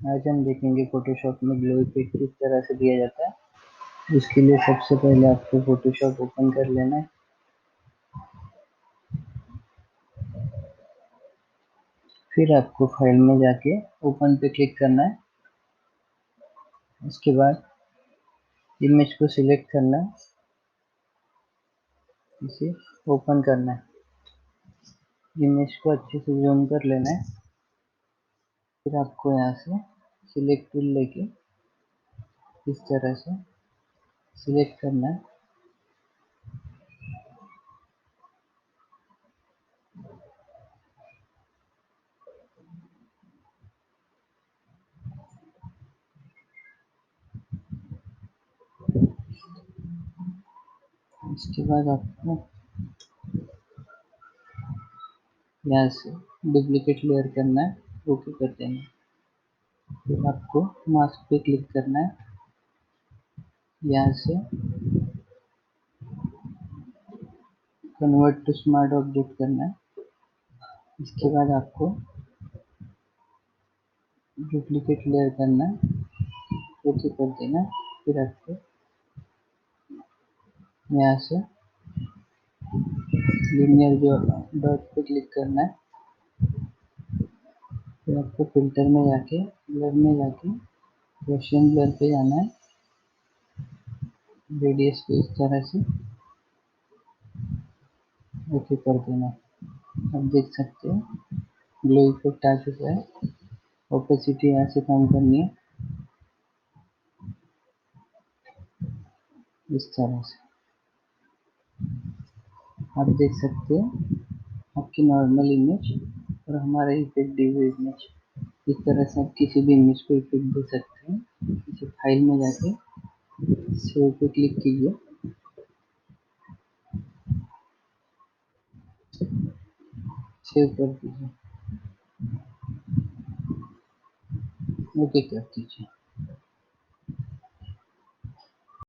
आज हम देखेंगे फोटोशॉप में ग्लो इफेक्ट किस तरह से दिया जाता है। उसके लिए सबसे पहले आपको फोटोशॉप ओपन कर लेना है। फिर आपको फाइल में जाके ओपन पे क्लिक करना है। उसके बाद इमेज को सिलेक्ट करना है, इसे ओपन करना है। इमेज को अच्छे से जूम कर लेना है। फिर आपको यहाँ से सिलेक्ट टूल लेके इस तरह से सिलेक्ट करना है। इसके बाद आपको यहाँ से डुप्लीकेट लेयर करना है, ओके कर देना है। फिर आपको मास्क पे क्लिक करना है। यहाँ से कन्वर्ट टू स्मार्ट ऑब्जेक्ट करना है। इसके बाद आपको डुप्लीकेट लेयर करना है, ओके कर देना। फिर आपको यहाँ से लीनियर जो डॉट पे क्लिक करना है। फिर आपको फिल्टर में जाके ब्लर में जाके गॉसियन ब्लर पे जाना है। रेडियस को इस तरह से ओके कर देना। अब देख सकते हो ग्लो इफेक्ट आ चुका है। ओपेसिटी यहाँ से कम करनी है इस तरह से। आप देख सकते हो आपकी नॉर्मल इमेज और हमारा इफेक्ट दी हुई इमेज। इस तरह से आप किसी भी इमेज को इफेक्ट दे सकते हैं। इसे फाइल में जाके सेव पे क्लिक कीजिए। सेव कर दीजिए, ओके कर दीजिए।